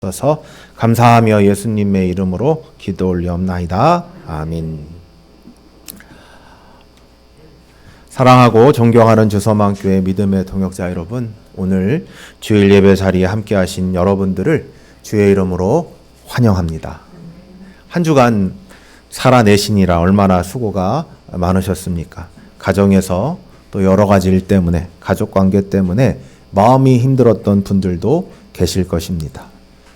주셔서 감사하며 예수님의 이름으로 기도 올리옵나이다. 아멘. 사랑하고 존경하는 주서망교회 믿음의 동역자 여러분, 오늘 주일 예배 자리에 함께 하신 여러분들을 주의 이름으로 환영합니다. 한 주간 살아내시니라 얼마나 수고가 많으셨습니까? 가정에서 또 여러 가지 일 때문에, 가족 관계 때문에 마음이 힘들었던 분들도 계실 것입니다.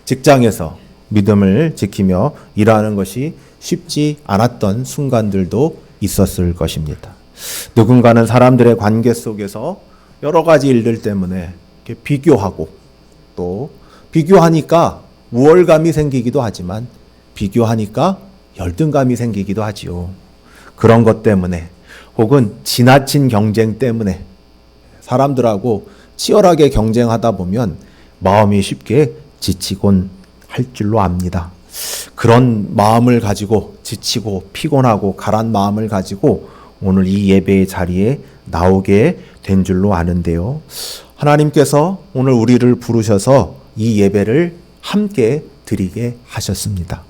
직장에서 믿음을 지키며 일하는 것이 쉽지 않았던 순간들도 있었을 것입니다. 누군가는 사람들의 관계 속에서 여러 가지 일들 때문에 이렇게 비교하고, 또 비교하니까 우월감이 생기기도 하지만 비교하니까 열등감이 생기기도 하지요. 그런 것 때문에, 혹은 지나친 경쟁 때문에 사람들하고 치열하게 경쟁하다 보면 마음이 쉽게 지치곤 할 줄로 압니다. 그런 마음을 가지고, 지치고 피곤하고 가란 마음을 가지고 오늘 이 예배의 자리에 나오게 된 줄로 아는데요. 하나님께서 오늘 우리를 부르셔서 이 예배를 함께 드리게 하셨습니다.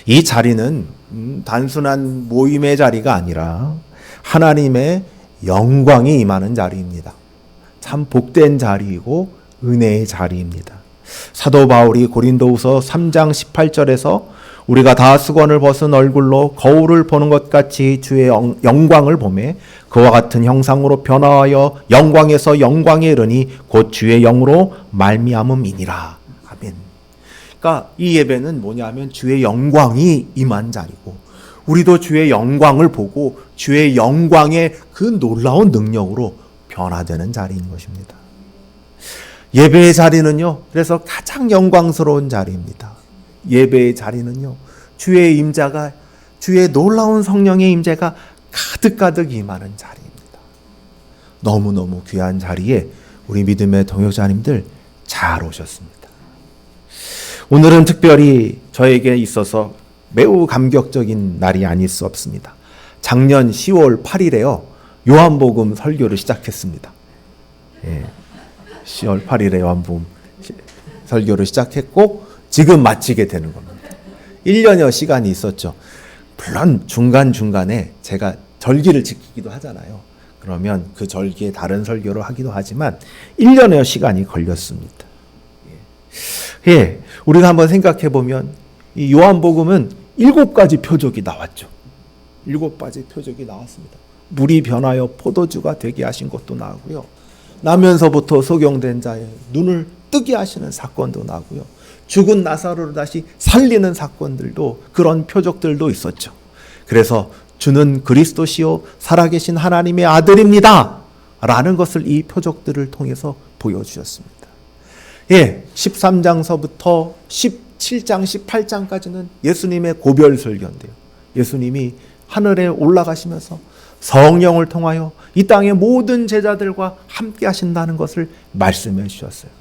이 자리는 단순한 모임의 자리가 아니라 하나님의 영광이 임하는 자리입니다. 참 복된 자리이고 은혜의 자리입니다. 사도 바울이 고린도후서 3장 18절에서 우리가 다 수건을 벗은 얼굴로 거울을 보는 것 같이 주의 영광을 보매 그와 같은 형상으로 변화하여 영광에서 영광에 이르니 곧 주의 영으로 말미암음이니라. 아멘. 그러니까 이 예배는 뭐냐면 주의 영광이 임한 자리고, 우리도 주의 영광을 보고 주의 영광의 그 놀라운 능력으로 변화되는 자리인 것입니다. 예배의 자리는요, 그래서 가장 영광스러운 자리입니다. 예배의 자리는요, 주의 임재가, 주의 놀라운 성령의 임재가 가득가득 임하는 자리입니다. 너무너무 귀한 자리에 우리 믿음의 동역자님들 잘 오셨습니다. 오늘은 특별히 저에게 있어서 매우 감격적인 날이 아닐 수 없습니다. 작년 10월 8일에요, 요한복음 설교를 시작했습니다. 10월 8일에 요한복음 설교를 시작했고 지금 마치게 되는 겁니다. 1년여 시간이 있었죠. 물론 중간중간에 제가 절기를 지키기도 하잖아요. 그러면 그 절기에 다른 설교를 하기도 하지만 1년여 시간이 걸렸습니다. 우리가 한번 생각해 보면 이 요한복음은 7가지 표적이 나왔죠. 7가지 표적이 나왔습니다. 물이 변하여 포도주가 되게 하신 것도 나오고요. 나면서부터 소경된 자의 눈을 뜨게 하시는 사건도 나고요. 죽은 나사로를 다시 살리는 사건들도, 그런 표적들도 있었죠. 그래서 주는 그리스도시요 살아계신 하나님의 아들입니다 라는 것을 이 표적들을 통해서 보여주셨습니다. 13장서부터 17장, 18장까지는 예수님의 고별 설교인데요. 예수님이 하늘에 올라가시면서 성령을 통하여 이 땅의 모든 제자들과 함께 하신다는 것을 말씀해 주셨어요.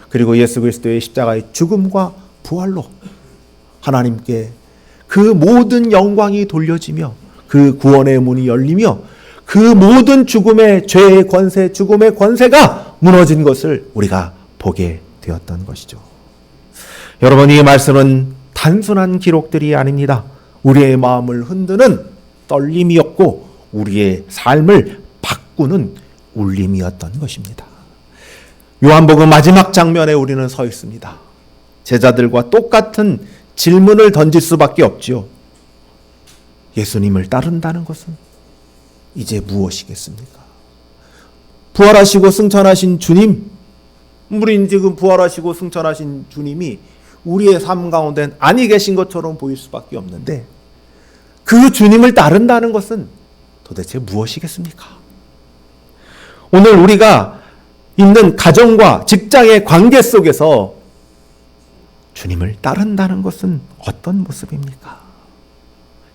그리고 예수 그리스도의 십자가의 죽음과 부활로 하나님께 그 모든 영광이 돌려지며 그 구원의 문이 열리며 그 모든 죽음의 죄의 권세, 죽음의 권세가 무너진 것을 우리가 보게 되었던 것이죠. 여러분, 이 말씀은 단순한 기록들이 아닙니다. 우리의 마음을 흔드는 떨림이었고 우리의 삶을 바꾸는 울림이었던 것입니다. 요한복음 마지막 장면에 우리는 서 있습니다. 제자들과 똑같은 질문을 던질 수밖에 없지요. 예수님을 따른다는 것은 이제 무엇이겠습니까? 부활하시고 승천하신 주님, 우린 지금 부활하시고 승천하신 주님이 우리의 삶 가운데 아니 계신 것처럼 보일 수밖에 없는데, 그 주님을 따른다는 것은 도대체 무엇이겠습니까? 오늘 우리가 있는 가정과 직장의 관계 속에서 주님을 따른다는 것은 어떤 모습입니까?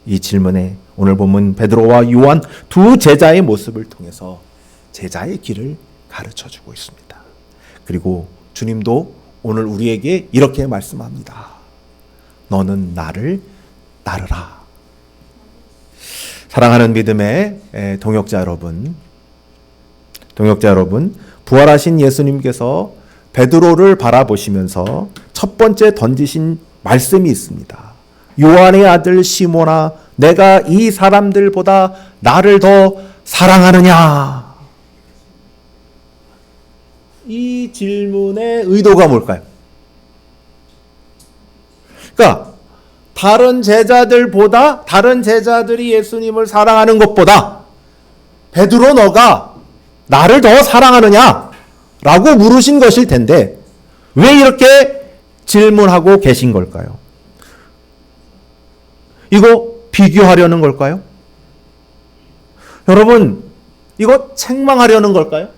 이 질문에 오늘 본문 베드로와 요한 두 제자의 모습을 통해서 제자의 길을 가르쳐주고 있습니다. 그리고 주님도 오늘 우리에게 이렇게 말씀합니다. 너는 나를 따르라. 사랑하는 믿음의 동역자 여러분, 부활하신 예수님께서 베드로를 바라보시면서 첫 번째 던지신 말씀이 있습니다. 요한의 아들 시몬아, 내가 이 사람들보다 나를 더 사랑하느냐? 이 질문의 의도가 뭘까요? 그러니까 다른 제자들이 예수님을 사랑하는 것보다 베드로 너가 나를 더 사랑하느냐? 라고 물으신 것일 텐데 왜 이렇게 질문하고 계신 걸까요? 이거 비교하려는 걸까요? 여러분, 이거 책망하려는 걸까요?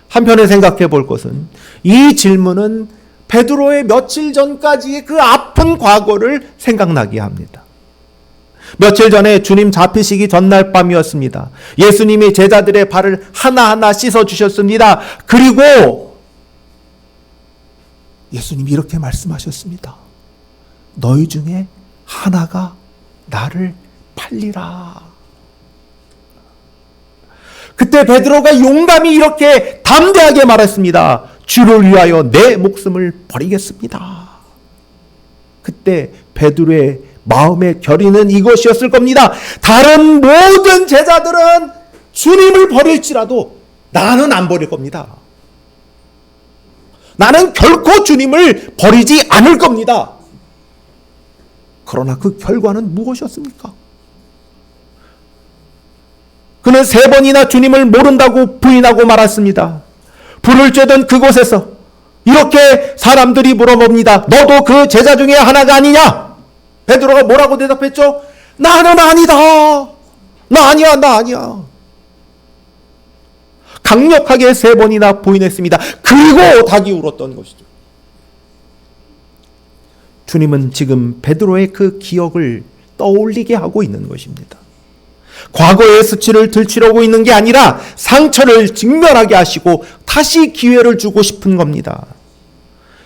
한편에 생각해 볼 것은 이 질문은 베드로의 며칠 전까지의 그 아픈 과거를 생각나게 합니다. 며칠 전에 주님 잡히시기 전날 밤이었습니다. 예수님이 제자들의 발을 하나하나 씻어주셨습니다. 그리고 예수님이 이렇게 말씀하셨습니다. 너희 중에 하나가 나를 팔리라. 그때 베드로가 용감히 이렇게 담대하게 말했습니다. 주를 위하여 내 목숨을 버리겠습니다. 그때 베드로의 마음의 결의는 이것이었을 겁니다. 다른 모든 제자들은 주님을 버릴지라도 나는 안 버릴 겁니다. 나는 결코 주님을 버리지 않을 겁니다. 그러나 그 결과는 무엇이었습니까? 그는 3번이나 주님을 모른다고 부인하고 말았습니다. 불을 쬐던 그곳에서 이렇게 사람들이 물어봅니다. 너도 그 제자 중에 하나가 아니냐? 베드로가 뭐라고 대답했죠? 나는 아니다. 나 아니야. 강력하게 3번이나 부인했습니다. 그리고 닭이 울었던 것이죠. 주님은 지금 베드로의 그 기억을 떠올리게 하고 있는 것입니다. 과거의 수치를 들추려고 있는 게 아니라 상처를 직면하게 하시고 다시 기회를 주고 싶은 겁니다.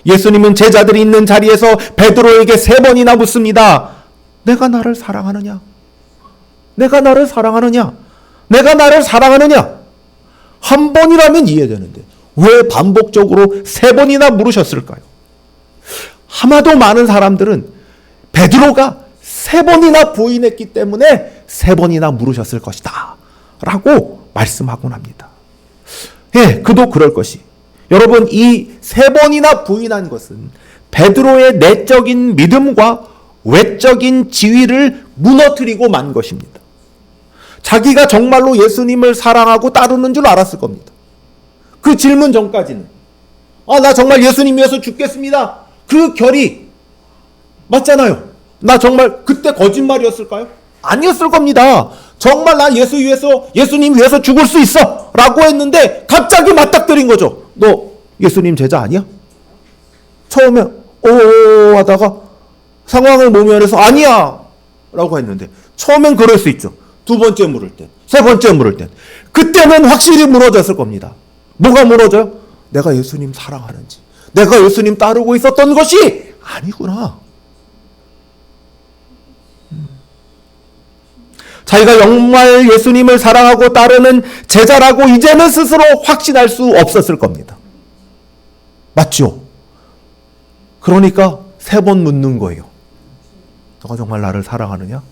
예수님은 제자들이 있는 자리에서 베드로에게 3번이나 묻습니다. 내가 나를 사랑하느냐? 내가 나를 사랑하느냐? 내가 나를 사랑하느냐? 한 번이라면 이해되는데 왜 반복적으로 3번이나 물으셨을까요? 아마도 많은 사람들은 베드로가 3번이나 부인했기 때문에 3번이나 물으셨을 것이다 라고 말씀하곤 합니다. 예, 그도 그럴 것이. 여러분, 이 3번이나 부인한 것은 베드로의 내적인 믿음과 외적인 지위를 무너뜨리고 만 것입니다. 자기가 정말로 예수님을 사랑하고 따르는 줄 알았을 겁니다. 그 질문 전까지는 나 정말 예수님 위해서 죽겠습니다. 그 결의 맞잖아요. 나 정말 그때 거짓말이었을까요? 아니었을 겁니다. 정말 나 예수님 위해서 죽을 수 있어 라고 했는데 갑자기 맞닥뜨린 거죠. 너 예수님 제자 아니야? 처음에 오 하다가 상황을 모면해서 아니야 라고 했는데 처음엔 그럴 수 있죠. 2번째 물을 때, 3번째 물을 때 그때는 확실히 무너졌을 겁니다. 뭐가 무너져요? 내가 예수님 사랑하는지, 내가 예수님 따르고 있었던 것이 아니구나. 자기가 정말 예수님을 사랑하고 따르는 제자라고 이제는 스스로 확신할 수 없었을 겁니다. 맞죠? 그러니까 3번 묻는 거예요. 너가 정말 나를 사랑하느냐?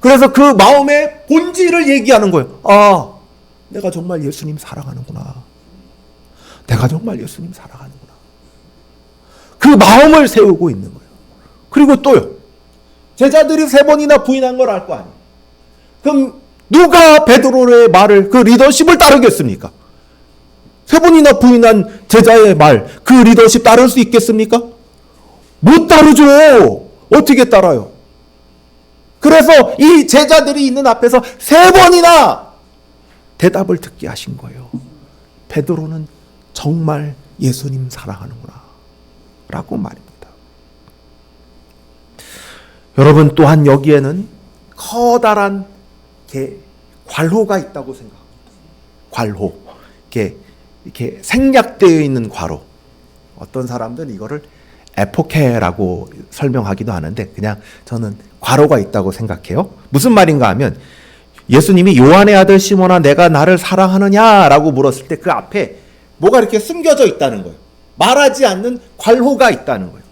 그래서 그 마음의 본질을 얘기하는 거예요. 내가 정말 예수님 사랑하는구나. 내가 정말 예수님 사랑하는구나. 그 마음을 세우고 있는 거예요. 그리고 또요. 제자들이 3번이나 부인한 걸 알 거 아니에요. 그럼 누가 베드로의 말을, 그 리더십을 따르겠습니까? 3번이나 부인한 제자의 말, 그 리더십 따를 수 있겠습니까? 못 따르죠. 어떻게 따라요? 그래서 이 제자들이 있는 앞에서 3번이나 대답을 듣게 하신 거예요. 베드로는 정말 예수님 사랑하는구나 라고 말입니다. 여러분, 또한 여기에는 커다란 괄호가 있다고 생각합니다. 괄호. 이렇게 생략되어 있는 괄호. 어떤 사람들은 이거를 에포케라고 설명하기도 하는데 그냥 저는 괄호가 있다고 생각해요. 무슨 말인가 하면 예수님이 요한의 아들 시몬아 내가 나를 사랑하느냐라고 물었을 때 그 앞에 뭐가 이렇게 숨겨져 있다는 거예요. 말하지 않는 괄호가 있다는 거예요.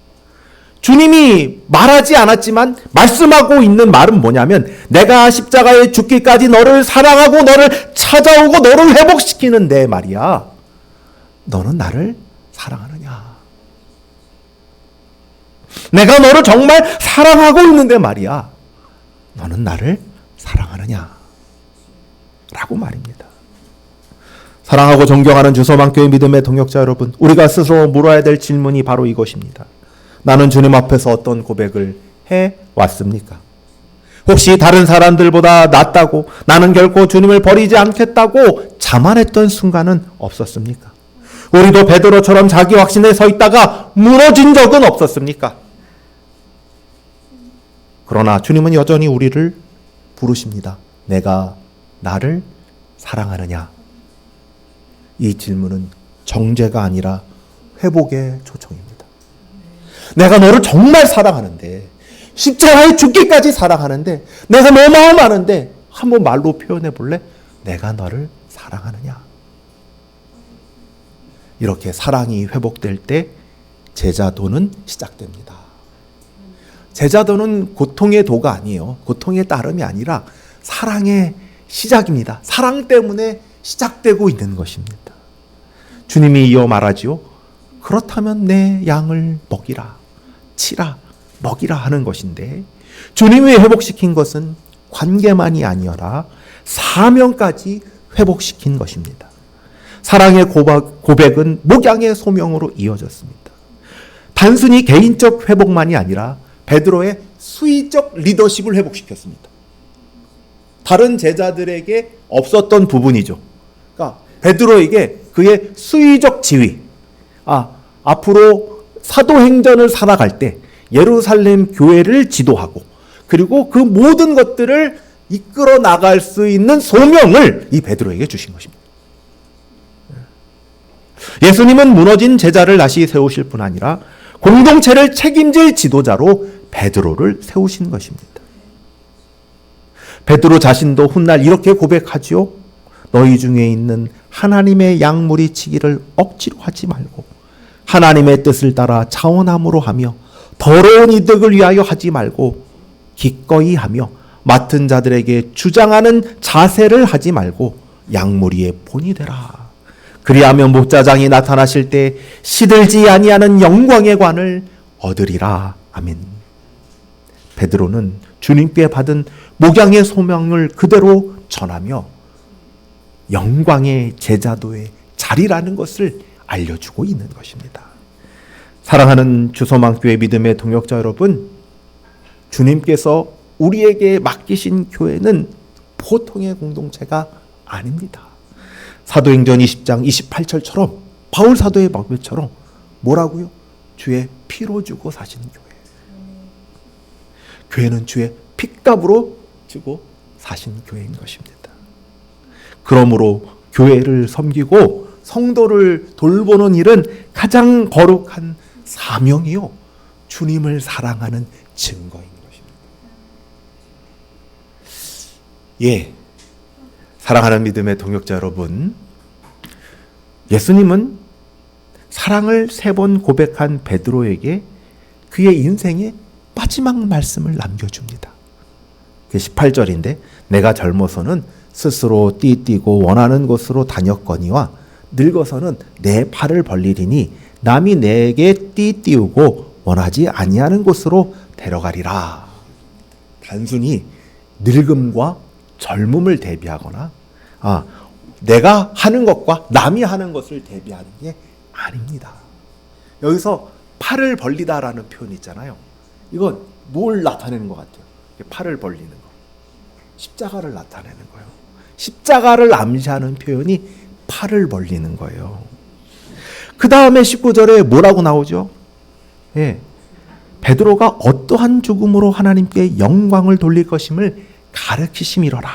주님이 말하지 않았지만 말씀하고 있는 말은 뭐냐면 내가 십자가에 죽기까지 너를 사랑하고 너를 찾아오고 너를 회복시키는데 말이야. 너는 나를 사랑하느냐? 내가 너를 정말 사랑하고 있는데 말이야. 너는 나를 사랑하느냐? 라고 말입니다. 사랑하고 존경하는 주소만교회 믿음의 동역자 여러분, 우리가 스스로 물어야 될 질문이 바로 이것입니다. 나는 주님 앞에서 어떤 고백을 해왔습니까? 혹시 다른 사람들보다 낫다고, 나는 결코 주님을 버리지 않겠다고 자만했던 순간은 없었습니까? 우리도 베드로처럼 자기 확신에 서 있다가 무너진 적은 없었습니까? 그러나 주님은 여전히 우리를 부르십니다. 내가 나를 사랑하느냐? 이 질문은 정죄가 아니라 회복의 초청입니다. 내가 너를 정말 사랑하는데, 십자가에 죽기까지 사랑하는데, 내가 너 마음 아는데 한번 말로 표현해 볼래? 내가 너를 사랑하느냐? 이렇게 사랑이 회복될 때 제자도는 시작됩니다. 제자도는 고통의 도가 아니에요. 고통의 따름이 아니라 사랑의 시작입니다. 사랑 때문에 시작되고 있는 것입니다. 주님이 이어 말하지요. 그렇다면 내 양을 먹이라, 치라, 먹이라 하는 것인데, 주님이 회복시킨 것은 관계만이 아니어라 사명까지 회복시킨 것입니다. 사랑의 고백은 목양의 소명으로 이어졌습니다. 단순히 개인적 회복만이 아니라 베드로의 수의적 리더십을 회복시켰습니다. 다른 제자들에게 없었던 부분이죠. 그러니까 베드로에게 그의 수의적 지위, 앞으로 사도행전을 살아갈 때 예루살렘 교회를 지도하고 그리고 그 모든 것들을 이끌어 나갈 수 있는 소명을 이 베드로에게 주신 것입니다. 예수님은 무너진 제자를 다시 세우실 뿐 아니라 공동체를 책임질 지도자로 베드로를 세우신 것입니다. 베드로 자신도 훗날 이렇게 고백하지요. 너희 중에 있는 하나님의 양무리 치기를 억지로 하지 말고 하나님의 뜻을 따라 자원함으로 하며 더러운 이득을 위하여 하지 말고 기꺼이 하며 맡은 자들에게 주장하는 자세를 하지 말고 양무리의 본이 되라. 그리하면 목자장이 나타나실 때 시들지 아니하는 영광의 관을 얻으리라. 아멘. 베드로는 주님께 받은 목양의 소명을 그대로 전하며 영광의 제자도의 자리라는 것을 알려주고 있는 것입니다. 사랑하는 주소만교회 믿음의 동역자 여러분, 주님께서 우리에게 맡기신 교회는 보통의 공동체가 아닙니다. 사도행전 20장 28절처럼 바울 사도의 말처럼 뭐라고요? 주의 피로 주고 사신 교회. 교회는 주의 핏값으로 주고 사신 교회인 것입니다. 그러므로 교회를 섬기고 성도를 돌보는 일은 가장 거룩한 사명이요, 주님을 사랑하는 증거인 것입니다. 예, 사랑하는 믿음의 동역자 여러분, 예수님은 사랑을 3번 고백한 베드로에게 그의 인생의 마지막 말씀을 남겨줍니다. 18절인데 내가 젊어서는 스스로 띠띠고 원하는 곳으로 다녔거니와 늙어서는 내 팔을 벌리리니 남이 내게 띠띠우고 원하지 아니하는 곳으로 데려가리라. 단순히 늙음과 젊음을 대비하거나 내가 하는 것과 남이 하는 것을 대비하는 게 아닙니다. 여기서 팔을 벌리다라는 표현이 있잖아요. 이건 뭘 나타내는 것 같아요? 팔을 벌리는 거. 십자가를 나타내는 거예요. 십자가를 암시하는 표현이 팔을 벌리는 거예요. 그 다음에 19절에 뭐라고 나오죠? 예, 베드로가 어떠한 죽음으로 하나님께 영광을 돌릴 것임을 가르치심이로라.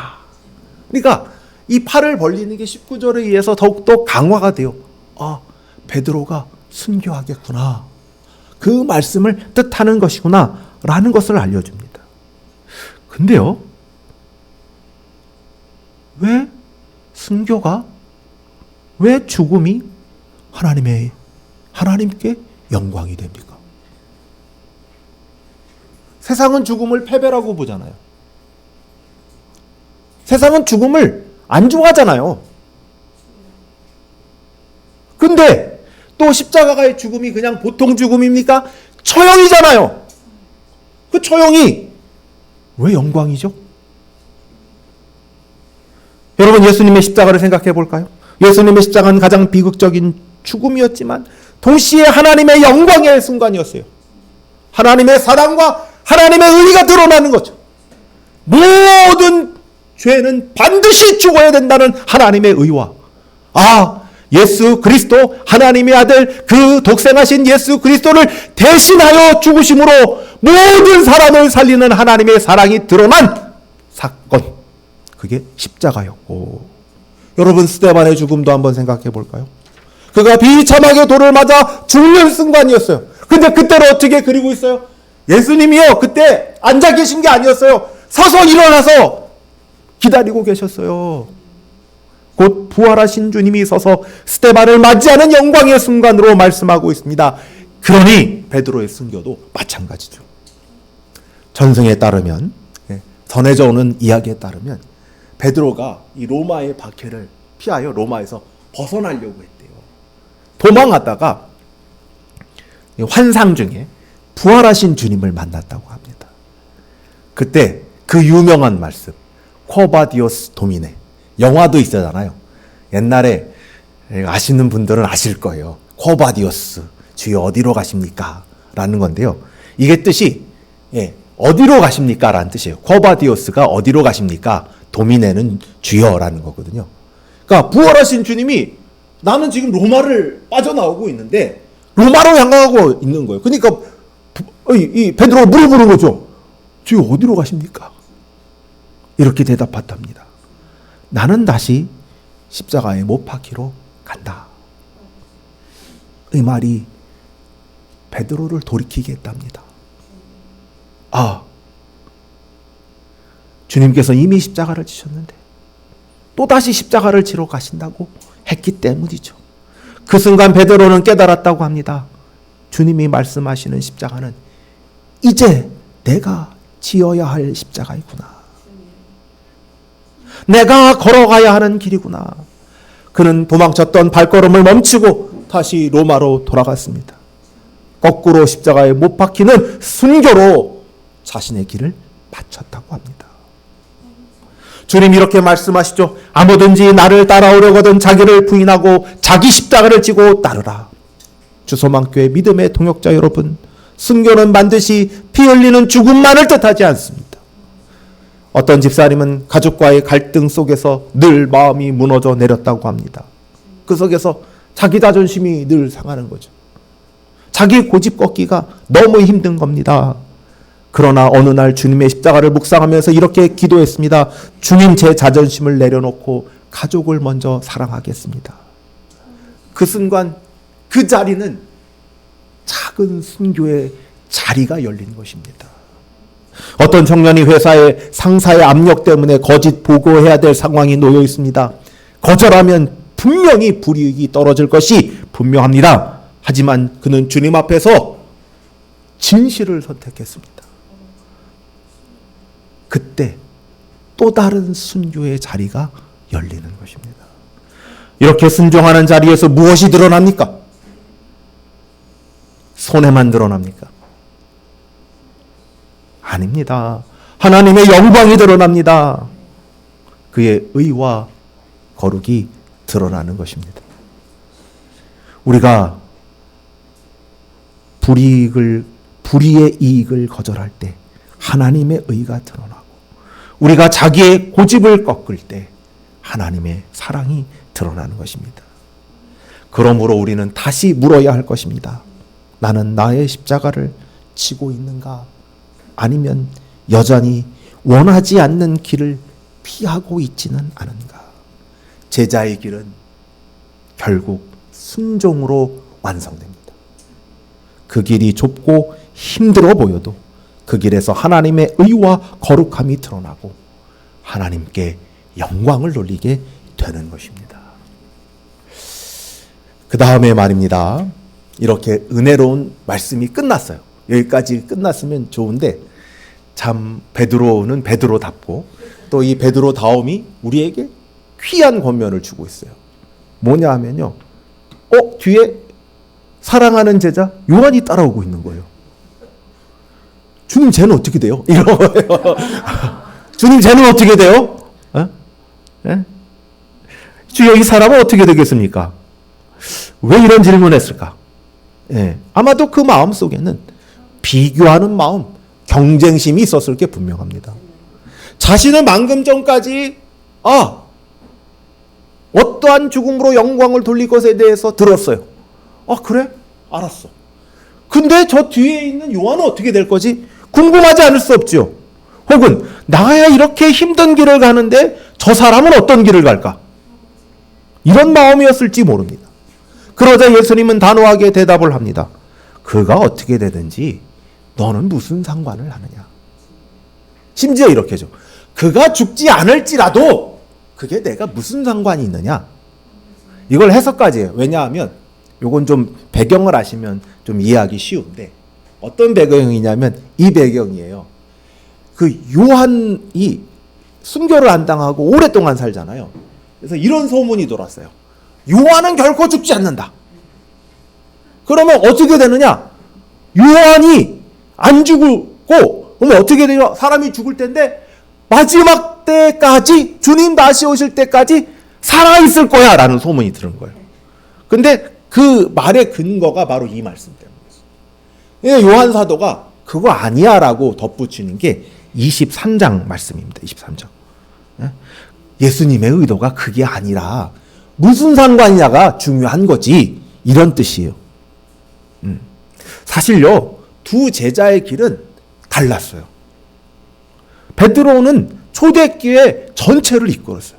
그러니까 이 팔을 벌리는 게 19절에 의해서 더욱더 강화가 돼요. 베드로가 순교하겠구나. 그 말씀을 뜻하는 것이구나 라는 것을 알려줍니다. 근데요, 왜 순교가, 왜 죽음이 하나님께 영광이 됩니까? 세상은 죽음을 패배라고 보잖아요. 세상은 죽음을 안 좋아하잖아요. 근데 또 십자가의 죽음이 그냥 보통 죽음입니까? 처형이잖아요. 그 처형이 왜 영광이죠? 여러분, 예수님의 십자가를 생각해 볼까요? 예수님의 십자가는 가장 비극적인 죽음이었지만 동시에 하나님의 영광의 순간이었어요. 하나님의 사랑과 하나님의 의가 드러나는 거죠. 모든 죄는 반드시 죽어야 된다는 하나님의 의와, 예수 그리스도 하나님의 아들, 그 독생하신 예수 그리스도를 대신하여 죽으심으로 모든 사람을 살리는 하나님의 사랑이 드러난 사건, 그게 십자가였고, 여러분, 스데반의 죽음도 한번 생각해 볼까요? 그가 비참하게 돌을 맞아 죽는 순간이었어요. 근데 그때를 어떻게 그리고 있어요? 예수님이요, 그때 앉아 계신 게 아니었어요. 서서 일어나서 기다리고 계셨어요. 곧 부활하신 주님이 서서 스데반을 맞이하는 영광의 순간으로 말씀하고 있습니다. 그러니 베드로의 순교도 마찬가지죠. 전승에 따르면, 전해져 오는 이야기에 따르면 베드로가 이 로마의 박해를 피하여 로마에서 벗어나려고 했대요. 도망하다가 환상 중에 부활하신 주님을 만났다고 합니다. 그때 그 유명한 말씀, 쿼바디오스 도미네, 영화도 있잖아요. 옛날에 아시는 분들은 아실 거예요. 쿼바디오스, 주여 어디로 가십니까? 라는 건데요. 이게 뜻이 어디로 가십니까? 라는 뜻이에요. 쿼바디오스가 어디로 가십니까? 도미네는 주여라는 거거든요. 그러니까 부활하신 주님이 나는 지금 로마를 빠져나오고 있는데 로마로 향하고 있는 거예요. 그러니까 이 베드로가 물어보는 거죠. 주여 어디로 가십니까? 이렇게 대답했답니다. 나는 다시 십자가에 못 박히러 간다. 이 말이 베드로를 돌이키게 했답니다. 주님께서 이미 십자가를 지셨는데 또다시 십자가를 지러 가신다고 했기 때문이죠. 그 순간 베드로는 깨달았다고 합니다. 주님이 말씀하시는 십자가는 이제 내가 지어야 할 십자가이구나. 내가 걸어가야 하는 길이구나. 그는 도망쳤던 발걸음을 멈추고 다시 로마로 돌아갔습니다. 거꾸로 십자가에 못 박히는 순교로 자신의 길을 바쳤다고 합니다. 주님 이렇게 말씀하시죠. 아무든지 나를 따라오려거든 자기를 부인하고 자기 십자가를 지고 따르라. 주소망교회 믿음의 동역자 여러분, 순교는 반드시 피 흘리는 죽음만을 뜻하지 않습니다. 어떤 집사님은 가족과의 갈등 속에서 늘 마음이 무너져 내렸다고 합니다. 그 속에서 자기 자존심이 늘 상하는 거죠. 자기 고집 꺾기가 너무 힘든 겁니다. 그러나 어느 날 주님의 십자가를 묵상하면서 이렇게 기도했습니다. 주님, 제 자존심을 내려놓고 가족을 먼저 사랑하겠습니다. 그 순간 그 자리는 작은 순교의 자리가 열린 것입니다. 어떤 청년이 회사의 상사의 압력 때문에 거짓 보고해야 될 상황이 놓여 있습니다. 거절하면 분명히 불이익이 떨어질 것이 분명합니다. 하지만 그는 주님 앞에서 진실을 선택했습니다. 그때 또 다른 순교의 자리가 열리는 것입니다. 이렇게 순종하는 자리에서 무엇이 드러납니까? 손해만 드러납니까? 아닙니다. 하나님의 영광이 드러납니다. 그의 의와 거룩이 드러나는 것입니다. 우리가 불의의 이익을 거절할 때 하나님의 의가 드러나고, 우리가 자기의 고집을 꺾을 때 하나님의 사랑이 드러나는 것입니다. 그러므로 우리는 다시 물어야 할 것입니다. 나는 나의 십자가를 지고 있는가? 아니면 여전히 원하지 않는 길을 피하고 있지는 않은가? 제자의 길은 결국 순종으로 완성됩니다. 그 길이 좁고 힘들어 보여도 그 길에서 하나님의 의와 거룩함이 드러나고 하나님께 영광을 돌리게 되는 것입니다. 그 다음에 말입니다. 이렇게 은혜로운 말씀이 끝났어요. 여기까지 끝났으면 좋은데 참 베드로는 베드로답고 또 이 베드로다움이 우리에게 귀한 권면을 주고 있어요. 뭐냐 하면요. 뒤에 사랑하는 제자 요한이 따라오고 있는 거예요. 주님 쟤는 어떻게 돼요? 이런 거예요. 주님 쟤는 어떻게 돼요? 주여 이 사람은 어떻게 되겠습니까? 왜 이런 질문을 했을까? 아마도 그 마음 속에는 비교하는 마음, 경쟁심이 있었을 게 분명합니다. 자신은 방금 전까지 어떠한 죽음으로 영광을 돌릴 것에 대해서 들었어요. 그래? 알았어. 근데 저 뒤에 있는 요한은 어떻게 될 거지? 궁금하지 않을 수 없죠. 혹은 나야 이렇게 힘든 길을 가는데 저 사람은 어떤 길을 갈까? 이런 마음이었을지 모릅니다. 그러자 예수님은 단호하게 대답을 합니다. 그가 어떻게 되든지 너는 무슨 상관을 하느냐. 심지어 이렇게죠. 그가 죽지 않을지라도 그게 내가 무슨 상관이 있느냐. 이걸 해석까지 해요. 왜냐하면 요건 좀 배경을 아시면 좀 이해하기 쉬운데 어떤 배경이냐면 이 배경이에요. 그 요한이 순교를 안 당하고 오랫동안 살잖아요. 그래서 이런 소문이 돌았어요. 요한은 결코 죽지 않는다. 그러면 어떻게 되느냐? 요한이 안 죽고 그러면 어떻게 돼요? 사람이 죽을 텐데 마지막 때까지 주님 다시 오실 때까지 살아있을 거야 라는 소문이 들은 거예요. 근데 그 말의 근거가 바로 이 말씀 때문이었어요. 요한 사도가 그거 아니야 라고 덧붙이는 게 23장 말씀입니다. 23장. 예수님의 의도가 그게 아니라 무슨 상관이냐가 중요한 거지 이런 뜻이에요. 사실요 두 제자의 길은 달랐어요. 베드로는 초대교회 전체를 이끌었어요.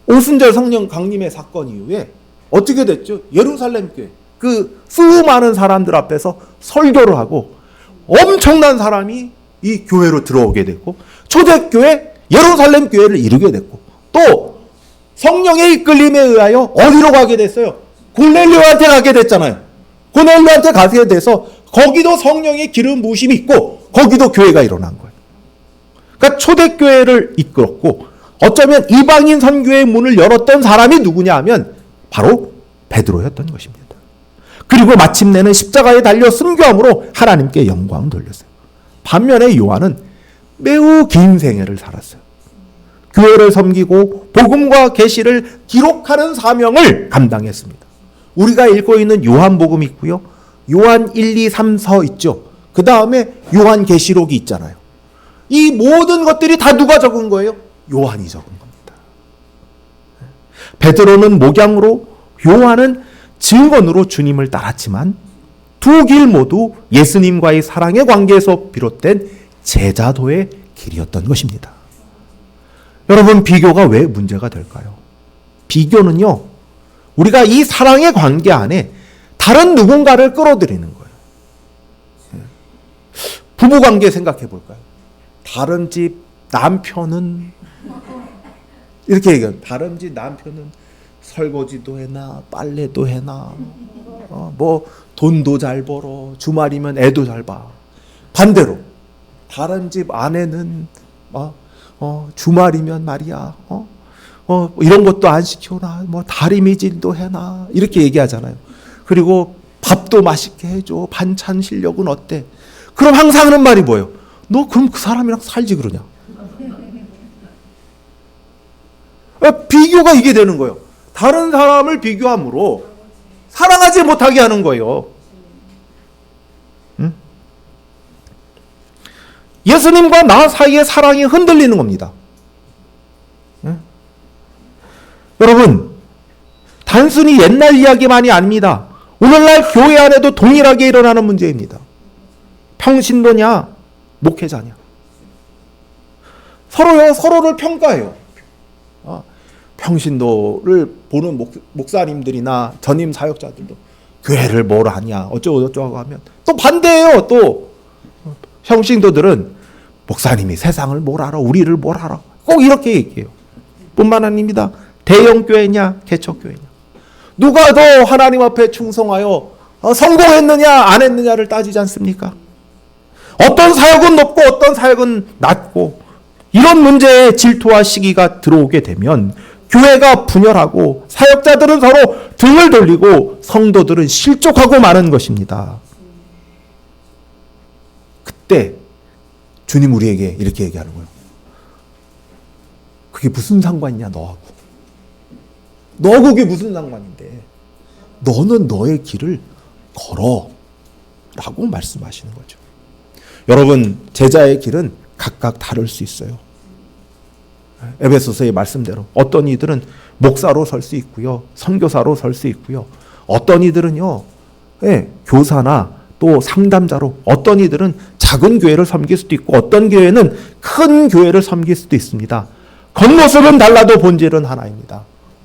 오순절 성령 강림의 사건 이후에 어떻게 됐죠? 예루살렘 교회 그 수많은 사람들 앞에서 설교를 하고 엄청난 사람이 이 교회로 들어오게 됐고 초대교회 예루살렘 교회를 이루게 됐고 또 성령의 이끌림에 의하여 어디로 가게 됐어요? 고넬료한테 가게 됐잖아요. 고넬료한테 가게 돼서 거기도 성령의 기름 부으심이 있고 거기도 교회가 일어난 거예요. 그러니까 초대교회를 이끌었고 어쩌면 이방인 선교의 문을 열었던 사람이 누구냐 하면 바로 베드로였던 것입니다. 그리고 마침내는 십자가에 달려 순교함으로 하나님께 영광을 돌렸어요. 반면에 요한은 매우 긴 생애를 살았어요. 교회를 섬기고 복음과 계시를 기록하는 사명을 감당했습니다. 우리가 읽고 있는 요한복음이 있고요. 요한 1, 2, 3서 있죠. 그 다음에 요한계시록이 있잖아요. 이 모든 것들이 다 누가 적은 거예요? 요한이 적은 겁니다. 베드로는 목양으로 요한은 증언으로 주님을 따랐지만 두 길 모두 예수님과의 사랑의 관계에서 비롯된 제자도의 길이었던 것입니다. 여러분 비교가 왜 문제가 될까요? 비교는요. 우리가 이 사랑의 관계 안에 다른 누군가를 끌어들이는 거예요. 부부관계 생각해 볼까요? 다른 집 남편은 이렇게 얘기해요. 다른 집 남편은 설거지도 해나 빨래도 해나 뭐 돈도 잘 벌어 주말이면 애도 잘 봐. 반대로 다른 집 아내는 주말이면 말이야 이런 것도 안 시켜나 뭐 다리미질도 해나 이렇게 얘기하잖아요. 그리고 밥도 맛있게 해줘. 반찬 실력은 어때? 그럼 항상 하는 말이 뭐예요? 너 그럼 그 사람이랑 살지 그러냐? 비교가 이게 되는 거예요. 다른 사람을 비교함으로 사랑하지 못하게 하는 거예요. 응? 예수님과 나 사이의 사랑이 흔들리는 겁니다. 응? 여러분 단순히 옛날 이야기만이 아닙니다. 오늘날 교회 안에도 동일하게 일어나는 문제입니다. 평신도냐 목회자냐 서로를 평가해요. 평신도를 보는 목사님들이나 전임 사역자들도 교회를 뭘 하냐 어쩌고 하면 또 반대예요. 또 평신도들은 목사님이 세상을 뭘 알아 우리를 뭘 알아 꼭 이렇게 얘기해요. 뿐만 아닙니다. 대형 교회냐 개척 교회냐 누가 더 하나님 앞에 충성하여 성공했느냐 안 했느냐를 따지지 않습니까? 어떤 사역은 높고 어떤 사역은 낮고 이런 문제에 질투와 시기가 들어오게 되면 교회가 분열하고 사역자들은 서로 등을 돌리고 성도들은 실족하고 마는 것입니다. 그때 주님 우리에게 이렇게 얘기하는 거예요. 그게 무슨 상관이냐 너하고. 너 그게 무슨 상관인데. 너는 너의 길을 걸어 라고 말씀하시는 거죠. 여러분, 제자의 길은 각각 다를 수 있어요. 에베소서의 말씀대로 어떤 이들은 목사로 설 수 있고요, 선교사로 설 수 있고요, 어떤 이들은요, 교사나 또 상담자로, 어떤 이들은 작은 교회를 섬길 수도 있고 어떤 교회는 큰 교회를 섬길 수도 있습니다. 겉모습은 달라도 본질은 하나입니다.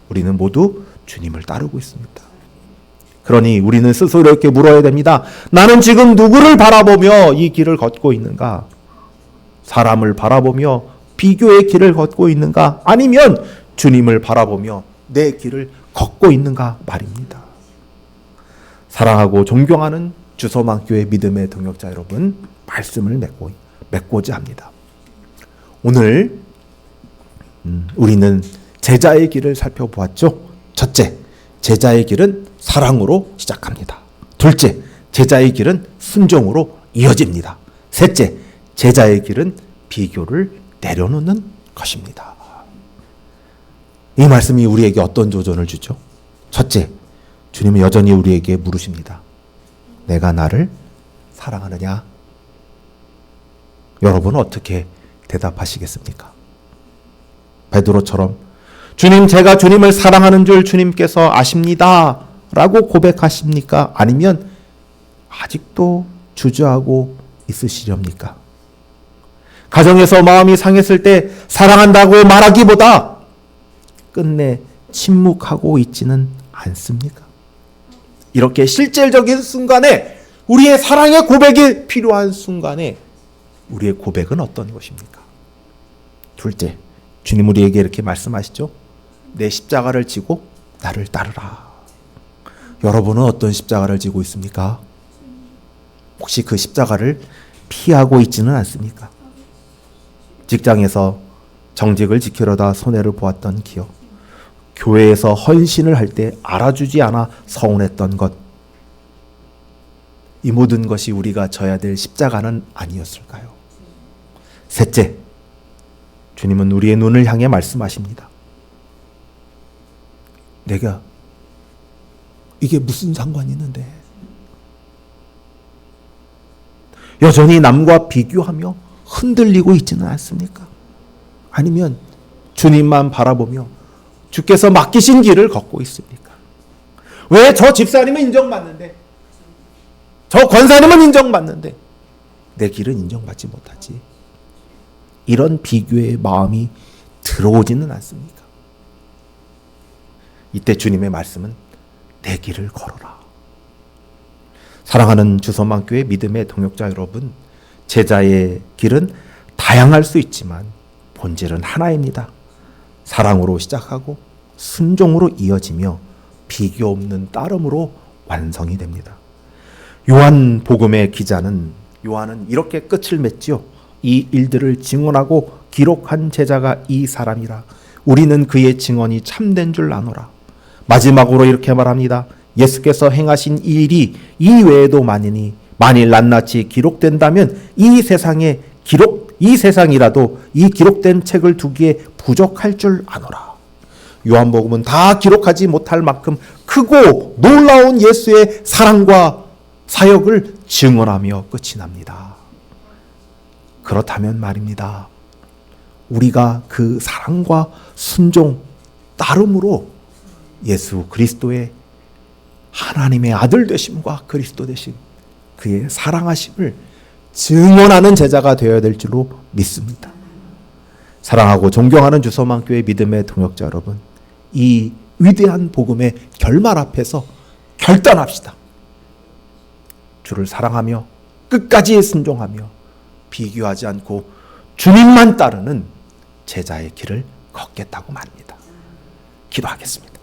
우리는 모두 주님을 따르고 있습니다. 그러니 우리는 스스로 이렇게 물어야 됩니다. 나는 지금 누구를 바라보며 이 길을 걷고 있는가? 사람을 바라보며 비교의 길을 걷고 있는가? 아니면 주님을 바라보며 내 길을 걷고 있는가 말입니다. 사랑하고 존경하는 주소망교회 믿음의 동역자 여러분, 말씀을 맺고자 합니다. 오늘 우리는 제자의 길을 살펴보았죠. 첫째, 제자의 길은 사랑으로 시작합니다. 둘째, 제자의 길은 순종으로 이어집니다. 셋째, 제자의 길은 비교를 내려놓는 것입니다. 이 말씀이 우리에게 어떤 조언을 주죠? 첫째, 주님은 여전히 우리에게 물으십니다. 내가 나를 사랑하느냐? 여러분은 어떻게 대답하시겠습니까? 베드로처럼 주님, 제가 주님을 사랑하는 줄 주님께서 아십니다 라고 고백하십니까? 아니면 아직도 주저하고 있으시렵니까? 가정에서 마음이 상했을 때 사랑한다고 말하기보다 끝내 침묵하고 있지는 않습니까? 이렇게 실질적인 순간에, 우리의 사랑의 고백이 필요한 순간에 우리의 고백은 어떤 것입니까? 둘째, 주님 우리에게 이렇게 말씀하시죠. 내 십자가를 지고 나를 따르라. 여러분은 어떤 십자가를 지고 있습니까? 혹시 그 십자가를 피하고 있지는 않습니까? 직장에서 정직을 지키려다 손해를 보았던 기억, 교회에서 헌신을 할 때 알아주지 않아 서운했던 것, 이 모든 것이 우리가 져야 될 십자가는 아니었을까요? 셋째, 주님은 우리의 눈을 향해 말씀하십니다. 내가 이게 무슨 상관이 있는데? 여전히 남과 비교하며 흔들리고 있지는 않습니까? 아니면 주님만 바라보며 주께서 맡기신 길을 걷고 있습니까? 왜 저 집사님은 인정받는데, 저 권사님은 인정받는데 내 길은 인정받지 못하지? 이런 비교의 마음이 들어오지는 않습니까? 이때 주님의 말씀은 내 길을 걸어라. 사랑하는 주소망교회 믿음의 동역자 여러분, 제자의 길은 다양할 수 있지만 본질은 하나입니다. 사랑으로 시작하고 순종으로 이어지며 비교 없는 따름으로 완성이 됩니다. 요한복음의 기자는, 요한은 이렇게 끝을 맺지요. 이 일들을 증언하고 기록한 제자가 이 사람이라. 우리는 그의 증언이 참된 줄 아노라. 마지막으로 이렇게 말합니다. 예수께서 행하신 이 일이 이 외에도 많으니 만일 낱낱이 기록된다면 이 세상이라도 이 기록된 책을 두기에 부족할 줄 아노라. 요한복음은 다 기록하지 못할 만큼 크고 놀라운 예수의 사랑과 사역을 증언하며 끝이 납니다. 그렇다면 말입니다. 우리가 그 사랑과 순종, 따름으로 예수 그리스도의 하나님의 아들 되심과 그리스도 되심, 그의 사랑하심을 증언하는 제자가 되어야 될 줄로 믿습니다. 사랑하고 존경하는 주소망교회 믿음의 동역자 여러분, 이 위대한 복음의 결말 앞에서 결단합시다. 주를 사랑하며 끝까지 순종하며 비교하지 않고 주님만 따르는 제자의 길을 걷겠다고 말합니다. 기도하겠습니다.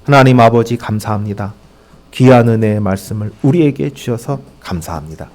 하나님 아버지 감사합니다. 귀한 은혜의 말씀을 우리에게 주셔서 감사합니다.